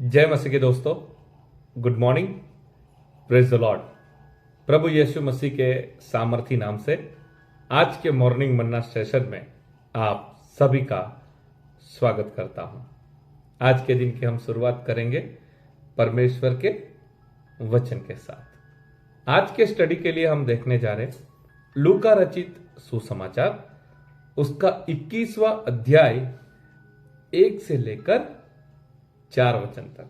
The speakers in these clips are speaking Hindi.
जय मसीह के दोस्तों, good morning, praise the Lord. प्रभु यीशु मसीह के सामर्थी नाम से आज के मॉर्निंग मन्ना सेशन में आप सभी का स्वागत करता हूं। आज के दिन की हम शुरुआत करेंगे परमेश्वर के वचन के साथ। आज के स्टडी के लिए हम देखने जा रहे लूका रचित सुसमाचार, उसका 21वां अध्याय 1 से लेकर 4 वचन तक,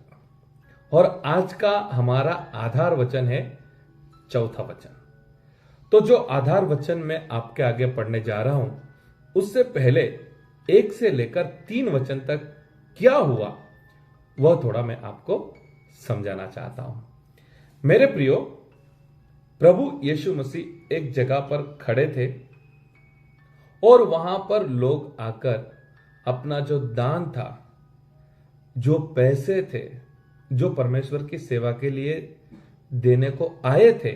और आज का हमारा आधार वचन है 4था वचन। तो जो आधार वचन मैं आपके आगे पढ़ने जा रहा हूं, उससे पहले 1 से लेकर 3 वचन तक क्या हुआ वह थोड़ा मैं आपको समझाना चाहता हूं। मेरे प्रियो, प्रभु यीशु मसीह एक जगह पर खड़े थे और वहां पर लोग आकर अपना जो दान था, जो पैसे थे, जो परमेश्वर की सेवा के लिए देने को आए थे,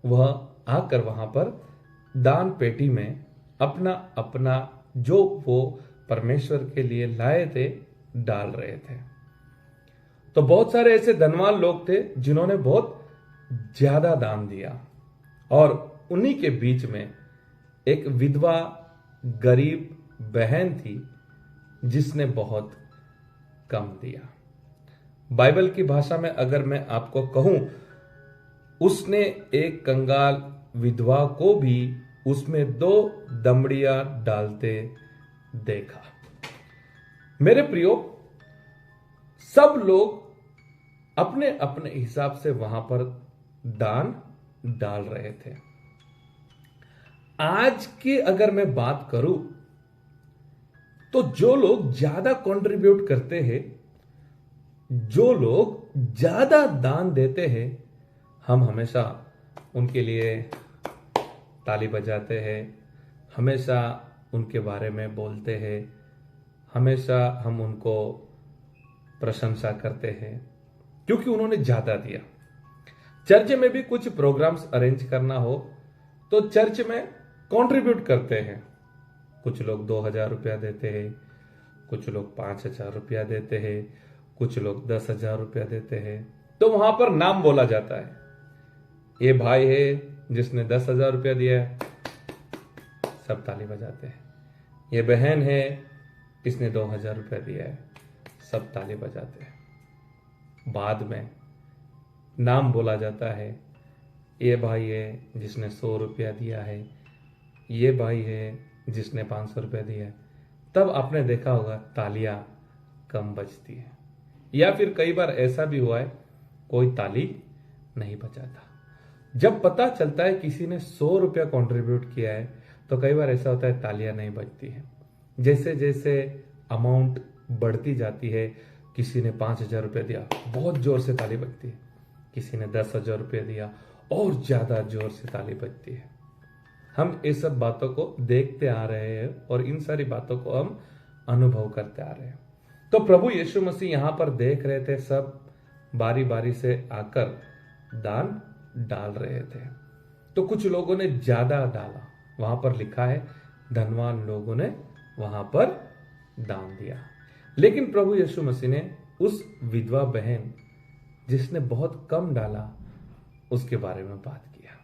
वह आकर वहां पर दान पेटी में अपना अपना जो वो परमेश्वर के लिए लाए थे डाल रहे थे। तो बहुत सारे ऐसे धनवान लोग थे जिन्होंने बहुत ज्यादा दान दिया, और उन्हीं के बीच में एक विधवा गरीब बहन थी जिसने बहुत कम दिया। बाइबल की भाषा में अगर मैं आपको कहूं, उसने एक कंगाल विधवा को भी उसमें 2 दमड़ियां डालते देखा। मेरे प्रियो, सब लोग अपने अपने हिसाब से वहां पर दान डाल रहे थे। आज की अगर मैं बात करूं, तो जो लोग ज्यादा कंट्रीब्यूट करते हैं, जो लोग ज्यादा दान देते हैं, हम हमेशा उनके लिए ताली बजाते हैं, हमेशा उनके बारे में बोलते हैं, हमेशा हम उनको प्रशंसा करते हैं क्योंकि उन्होंने ज्यादा दिया। चर्च में भी कुछ प्रोग्राम्स अरेंज करना हो तो चर्च में कंट्रीब्यूट करते हैं। कुछ लोग 2000 रुपया देते हैं, कुछ लोग 5000 रुपया देते हैं, कुछ लोग 10,000 रुपया देते हैं। तो वहां पर नाम बोला जाता है, ये भाई है जिसने 10,000 रुपया दिया है, सब ताली बजाते हैं। ये बहन है, इसने 2000 रुपया दिया है, सब ताली बजाते हैं। बाद में नाम बोला जाता है, ये भाई है जिसने 100 रुपया दिया है, ये भाई है जिसने 500 रुपया दिया है। तब आपने देखा होगा तालियां कम बजती है, या फिर कई बार ऐसा भी हुआ है कोई ताली नहीं बजाता। जब पता चलता है किसी ने 100 रुपया कंट्रीब्यूट किया है, तो कई बार ऐसा होता है तालियां नहीं बजती है। जैसे जैसे अमाउंट बढ़ती जाती है, किसी ने 5,000 रुपया दिया, बहुत जोर से ताली बजती है। किसी ने 10,000 रुपया दिया, और ज्यादा जोर से ताली बजती है। हम इस सब बातों को देखते आ रहे हैं और इन सारी बातों को हम अनुभव करते आ रहे हैं। तो प्रभु यीशु मसीह यहां पर देख रहे थे, सब बारी बारी से आकर दान डाल रहे थे। तो कुछ लोगों ने ज्यादा डाला, वहां पर लिखा है धनवान लोगों ने वहां पर दान दिया। लेकिन प्रभु यीशु मसीह ने उस विधवा बहन जिसने बहुत कम डाला, उसके बारे में बात किया,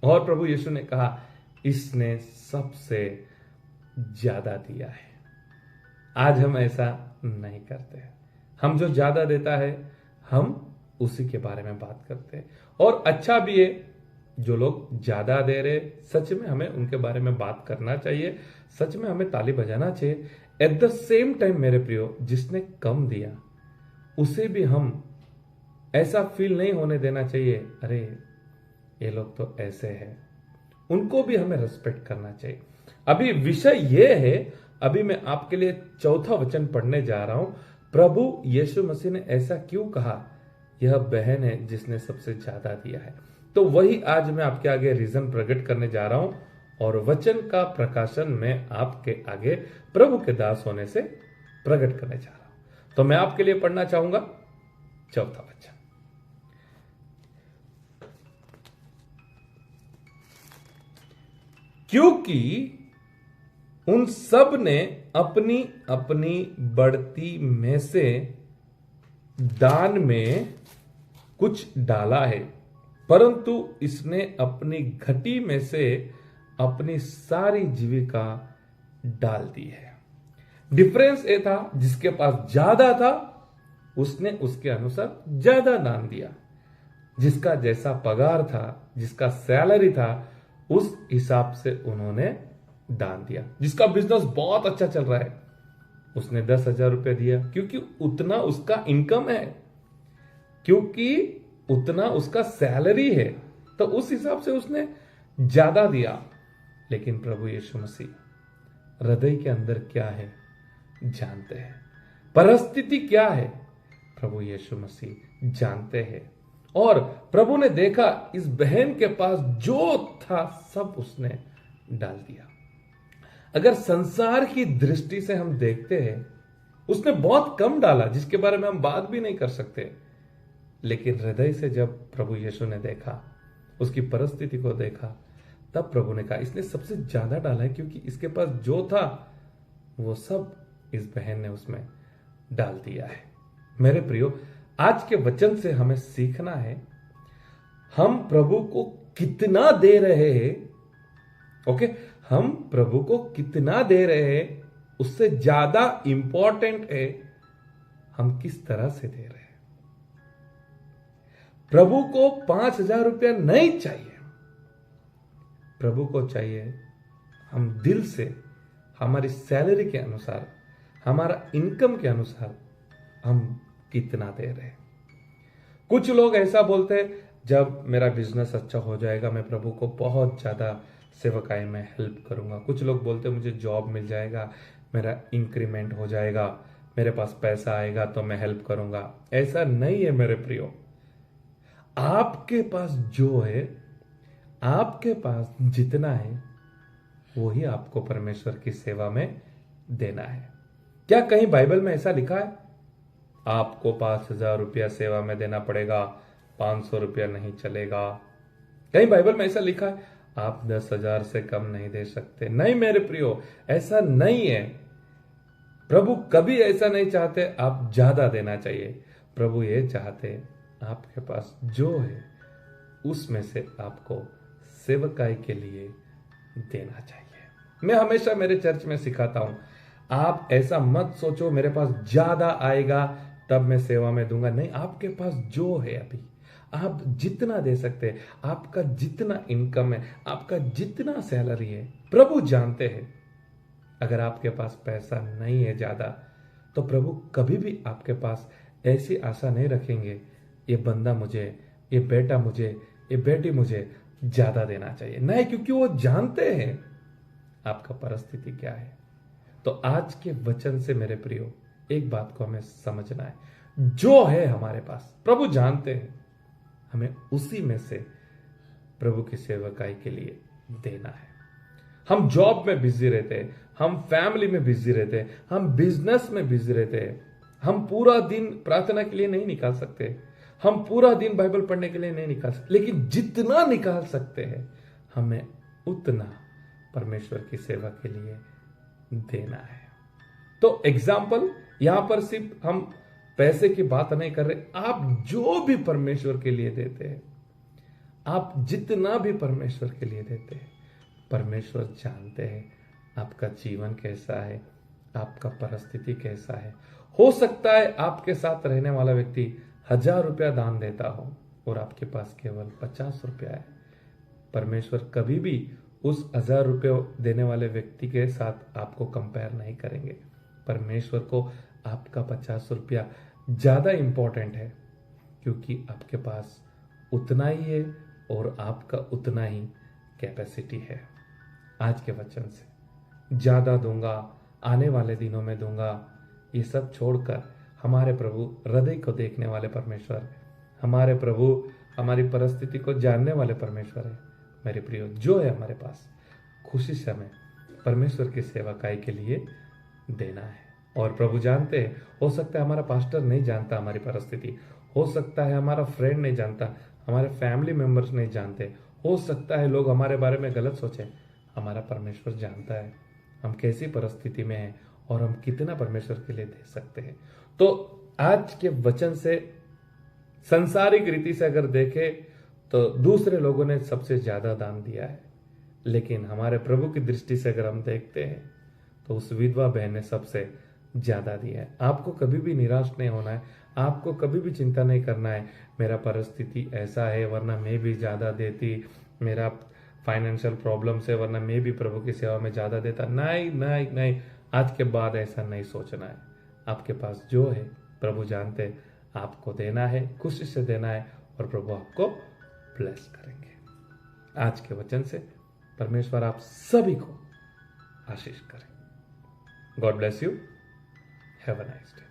और प्रभु यीशु ने कहा इसने सबसे ज्यादा दिया है। आज हम ऐसा नहीं करते। हम जो ज्यादा देता है, हम उसी के बारे में बात करते हैं। और अच्छा भी है जो लोग ज्यादा दे रहे, सच में हमें उनके बारे में बात करना चाहिए, सच में हमें ताली बजाना चाहिए। एट द सेम टाइम मेरे प्रियो, जिसने कम दिया उसे भी हम ऐसा फील नहीं होने देना चाहिए, अरे ये लोग तो ऐसे हैं। उनको भी हमें रेस्पेक्ट करना चाहिए। अभी विषय यह है, अभी मैं आपके लिए 4था वचन पढ़ने जा रहा हूं। प्रभु यीशु मसीह ने ऐसा क्यों कहा? यह बहन है जिसने सबसे ज्यादा दिया है। तो वही आज मैं आपके आगे रीजन प्रकट करने जा रहा हूं, और वचन का प्रकाशन मैं आपके आगे प्रभु के दास होने से प्रकट करने जा रहा हूं। तो मैं आपके लिए पढ़ना चाहूंगा 4था वचन। क्योंकि उन सब ने अपनी अपनी बढ़ती में से दान में कुछ डाला है, परंतु इसने अपनी घटी में से अपनी सारी जीविका डाल दी है। डिफरेंस ये था, जिसके पास ज्यादा था उसने उसके अनुसार ज्यादा दान दिया। जिसका जैसा पगार था, जिसका सैलरी था, उस हिसाब से उन्होंने दान दिया। जिसका बिजनेस बहुत अच्छा चल रहा है उसने 10,000 रुपये दिया, क्योंकि उतना उसका इनकम है, क्योंकि उतना उसका सैलरी है, तो उस हिसाब से उसने ज्यादा दिया। लेकिन प्रभु यीशु मसीह हृदय के अंदर क्या है जानते हैं, परिस्थिति क्या है प्रभु यीशु मसीह जानते हैं। और प्रभु ने देखा इस बहन के पास जो था सब उसने डाल दिया। अगर संसार की दृष्टि से हम देखते हैं, उसने बहुत कम डाला, जिसके बारे में हम बात भी नहीं कर सकते। लेकिन हृदय से जब प्रभु यीशु ने देखा, उसकी परिस्थिति को देखा, तब प्रभु ने कहा इसने सबसे ज्यादा डाला है, क्योंकि इसके पास जो था वो सब इस बहन ने उसमें डाल दिया है। मेरे प्रियो, आज के वचन से हमें सीखना है, हम प्रभु को कितना दे रहे हैं। ओके, हम प्रभु को कितना दे रहे हैं, उससे ज्यादा इंपॉर्टेंट है हम किस तरह से दे रहे हैं। प्रभु को 5,000 रुपया नहीं चाहिए, प्रभु को चाहिए हम दिल से, हमारी सैलरी के अनुसार, हमारा इनकम के अनुसार हम कितना दे रहे हैं। कुछ लोग ऐसा बोलते हैं, जब मेरा बिजनेस अच्छा हो जाएगा मैं प्रभु को बहुत ज्यादा सेवकाई में हेल्प करूंगा। कुछ लोग बोलते हैं मुझे जॉब मिल जाएगा, मेरा इंक्रीमेंट हो जाएगा, मेरे पास पैसा आएगा तो मैं हेल्प करूंगा। ऐसा नहीं है मेरे प्रियो। आपके पास जो है, आपके पास जितना है, वही आपको परमेश्वर की सेवा में देना है। क्या कहीं बाइबल में ऐसा लिखा है आपको 5,000 रुपया सेवा में देना पड़ेगा, 500 रुपया नहीं चलेगा? कहीं बाइबल में ऐसा लिखा है आप 10,000 से कम नहीं दे सकते? नहीं मेरे प्रियो, ऐसा नहीं है। प्रभु कभी ऐसा नहीं चाहते आप ज्यादा देना चाहिए। प्रभु ये चाहते आपके पास जो है उसमें से आपको सेवकाई के लिए देना चाहिए। मैं हमेशा मेरे चर्च में सिखाता हूं, आप ऐसा मत सोचो मेरे पास ज्यादा आएगा तब मैं सेवा में दूंगा। नहीं, आपके पास जो है अभी, आप जितना दे सकते हैं, आपका जितना इनकम है, आपका जितना सैलरी है, प्रभु जानते हैं। अगर आपके पास पैसा नहीं है ज्यादा, तो प्रभु कभी भी आपके पास ऐसी आशा नहीं रखेंगे ये बंदा मुझे, ये बेटा मुझे, ये बेटी मुझे ज्यादा देना चाहिए। नहीं, क्योंकि वो जानते हैं आपका परिस्थिति क्या है। तो आज के वचन से मेरे प्रियो एक बात को हमें समझना है, जो है हमारे पास प्रभु जानते हैं, हमें उसी में से प्रभु की सेवकाई के लिए देना है। हम जॉब में बिजी रहते हैं, हम फैमिली में बिजी रहते हैं, हम बिजनेस में बिजी रहते हैं, हम पूरा दिन प्रार्थना के लिए नहीं निकाल सकते, हम पूरा दिन बाइबल पढ़ने के लिए नहीं निकाल सकते, लेकिन जितना निकाल सकते हैं हमें उतना परमेश्वर की सेवा के लिए देना है। तो एग्जाम्पल, यहां पर सिर्फ हम पैसे की बात नहीं कर रहे, आप जो भी परमेश्वर के लिए देते हैं, आप जितना भी परमेश्वर के लिए देते हैं, परमेश्वर जानते हैं आपका जीवन कैसा है, आपका परिस्थिति कैसा है। हो सकता है आपके साथ रहने वाला व्यक्ति 1,000 रुपया दान देता हो और आपके पास केवल 50 रुपया है। परमेश्वर कभी भी उस 1,000 रुपये देने वाले व्यक्ति के साथ आपको कंपेयर नहीं करेंगे। परमेश्वर को आपका 50 रुपया ज्यादा इंपॉर्टेंट है, क्योंकि आपके पास उतना ही है और आपका उतना ही कैपेसिटी है। आज के वचन से ज्यादा दूंगा, आने वाले दिनों में दूंगा, ये सब छोड़कर हमारे प्रभु हृदय को देखने वाले परमेश्वर, हमारे प्रभु हमारी परिस्थिति को जानने वाले परमेश्वर है। मेरे प्रियो, जो है हमारे पास, खुशी से हमें परमेश्वर की सेवकाई के लिए देना है। और प्रभु जानते हैं, हो सकता है हमारा पास्टर नहीं जानता हमारी परिस्थिति, हो सकता है हमारा फ्रेंड नहीं जानता, हमारे फैमिली मेंबर्स नहीं जानते, हो सकता है लोग हमारे बारे में गलत सोचे। हमारा परमेश्वर जानता है हम कैसी परिस्थिति में हैं और हम कितना परमेश्वर के लिए दे सकते हैं। तो आज के वचन से संसारिक रीति से अगर देखें तो दूसरे लोगों ने सबसे ज्यादा दान दिया है, लेकिन हमारे प्रभु की दृष्टि से अगर हम देखते हैं तो उस विधवा बहन ने सबसे ज्यादा दिया है। आपको कभी भी निराश नहीं होना है, आपको कभी भी चिंता नहीं करना है मेरा परिस्थिति ऐसा है वरना मैं भी ज्यादा देती, मेरा फाइनेंशियल प्रॉब्लम से वरना मैं भी प्रभु की सेवा में ज्यादा देता। नहीं नहीं नहीं, आज के बाद ऐसा नहीं सोचना है। आपके पास जो है प्रभु जानते हैं आपको देना है, खुशी से देना है और प्रभु आपको ब्लेस करेंगे। आज के वचन से परमेश्वर आप सभी को आशीष करें। God bless you. Have a nice day.